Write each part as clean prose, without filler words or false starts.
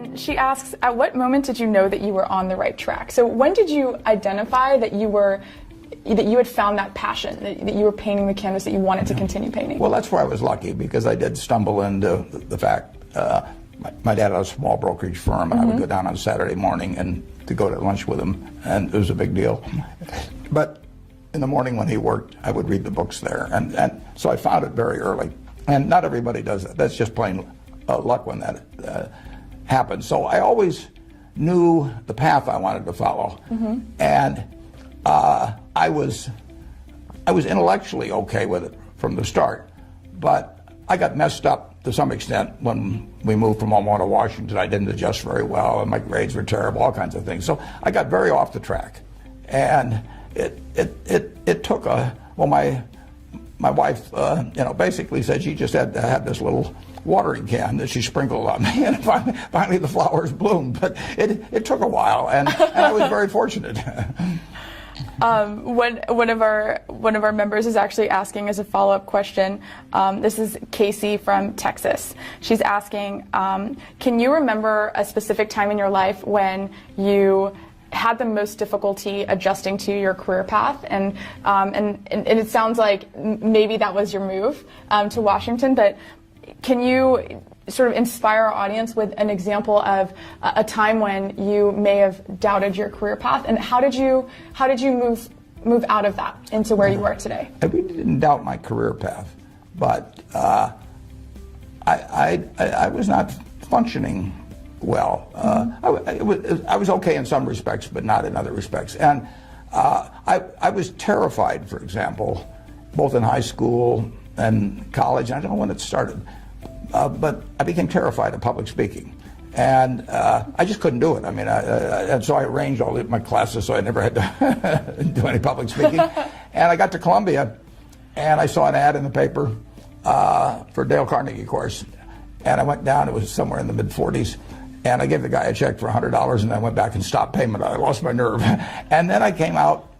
And she asks, at what moment did you know that you were on the right track? So when did you identify that you had found that passion, that you were painting the canvas that you wanted to continue painting? Well, that's where I was lucky, because I did stumble into the fact, my dad had a small brokerage firm, and I would go down on Saturday morning and to go to lunch with him, and it was a big deal. But in the morning when he worked, I would read the books there, and so I found it very early. And not everybody does that. That's just plain luck when that happens. So I always knew the path I wanted to follow, and I was intellectually okay with it from the start, but I got messed up to some extent when we moved from Omaha to Washington. I didn't adjust very well, and my grades were terrible, all kinds of things. So I got very off the track, and it took my wife, basically said she just had to have this little watering can that she sprinkled on me, and finally the flowers bloomed. But it took a while, and I was very fortunate. One of our members is actually asking as a follow-up question. This is Casey from Texas. She's asking, can you remember a specific time in your life when you had the most difficulty adjusting to your career path, and it sounds like maybe that was your move to Washington, but can you sort of inspire our audience with an example of a time when you may have doubted your career path, and how did you move out of that into where you are today? I really didn't doubt my career path, but I was not functioning well. I was okay in some respects, but not in other respects. And I was terrified, for example, both in high school and college. I don't know when it started, but I became terrified of public speaking. And I just couldn't do it. I mean, and so I arranged all my classes so I never had to do any public speaking. And I got to Columbia, and I saw an ad in the paper for a Dale Carnegie course. And I went down, it was somewhere in the mid-40s, and I gave the guy a check for $100, and I went back and stopped payment. I lost my nerve. And then I came out,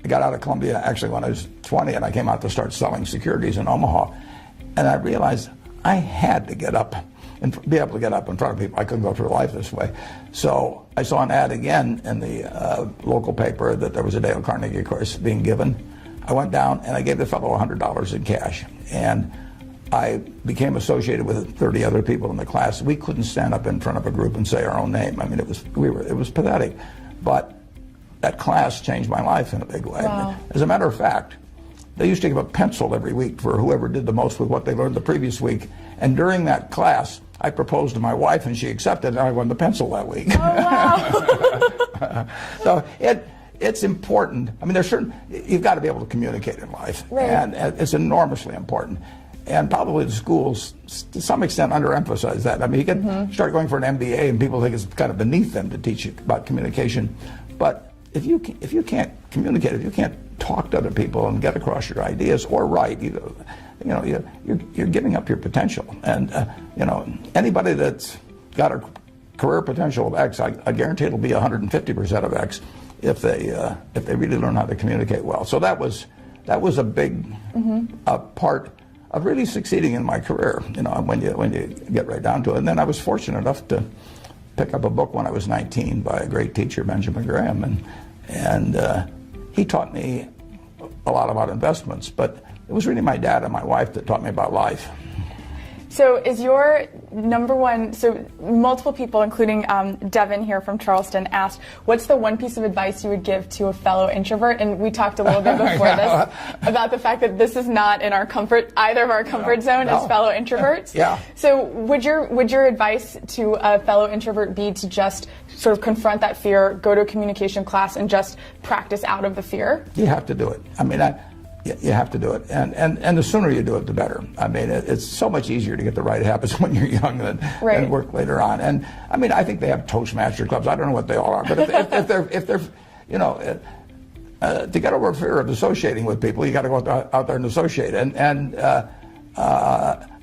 I got out of Columbia actually when I was 20, and I came out to start selling securities in Omaha. And I realized I had to get up and be able to get up in front of people. I couldn't go through life this way. So I saw an ad again in the local paper that there was a Dale Carnegie course being given. I went down and I gave the fellow $100 in cash. And I became associated with 30 other people in the class. We couldn't stand up in front of a group and say our own name. I mean, it was pathetic. But that class changed my life in a big way. Wow. As a matter of fact, they used to give a pencil every week for whoever did the most with what they learned the previous week. And during that class, I proposed to my wife, and she accepted, and I won the pencil that week. Oh, wow. So it's important. I mean, you've got to be able to communicate in life, right. And it's enormously important. And probably the schools, to some extent, underemphasize that. I mean, you can start going for an MBA, and people think it's kind of beneath them to teach you about communication. But if you can't communicate, if you can't talk to other people and get across your ideas or write, you're giving up your potential. And anybody that's got a career potential of X, I guarantee it'll be 150% of X if they really learn how to communicate well. So that was a big part of really succeeding in my career. When you get right down to it. And then I was fortunate enough to pick up a book when I was 19 by a great teacher, Benjamin Graham, and he taught me a lot about investments, but it was really my dad and my wife that taught me about life. So is your number one, so multiple people, including Devin here from Charleston, asked, what's the one piece of advice you would give to a fellow introvert? And we talked a little bit before this about the fact that this is not in our either of our comfort zone as fellow introverts. Yeah. So would your advice to a fellow introvert be to just sort of confront that fear, go to a communication class, and just practice out of the fear? You have to do it. I mean, you have to do it, and the sooner you do it, the better. I mean, it's so much easier to get the right habits when you're young than work later on. And I mean, I think they have Toastmaster clubs. I don't know what they all are, but if they're to get over fear of associating with people, you got to go out there and associate. And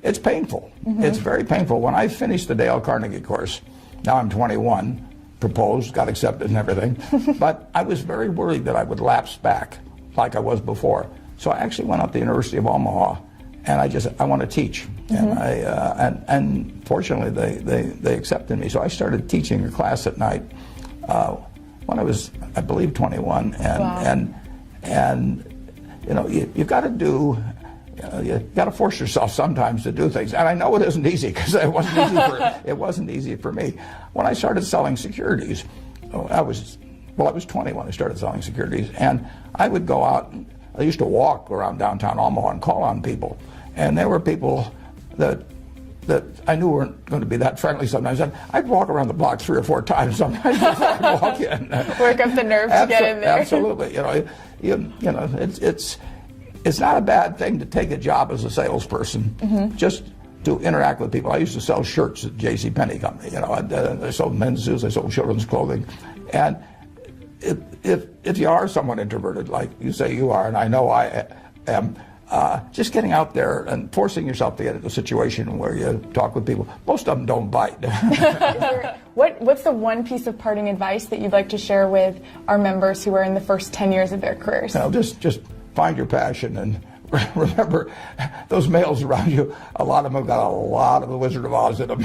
it's painful. It's very painful. When I finished the Dale Carnegie course, now I'm 21, proposed, got accepted, and everything, but I was very worried that I would lapse back like I was before. So I actually went up to the University of Omaha I want to teach, and fortunately they accepted me. So I started teaching a class at night when I was, I believe, 21, and you know, you got to do. You got to force yourself sometimes to do things, and I know it isn't easy because it wasn't easy for me. When I started selling securities, I was 20 when I started selling securities, and I would go out. I used to walk around downtown Omaha and call on people, and there were people that I knew weren't going to be that friendly sometimes. And I'd walk around the block 3 or 4 times sometimes before I'd walk in. Work up the nerve to get in there. Absolutely, you know, it's not a bad thing to take a job as a salesperson, just to interact with people. I used to sell shirts at JCPenney company. You know, I sold men's suits, I sold children's clothing, and if you are somewhat introverted, like you say you are, and I know I am, just getting out there and forcing yourself to get into a situation where you talk with people. Most of them don't bite. What's the one piece of parting advice that you'd like to share with our members who are in the first 10 years of their careers? You know, just find your passion, and remember, those males around you, a lot of them have got a lot of the Wizard of Oz in them.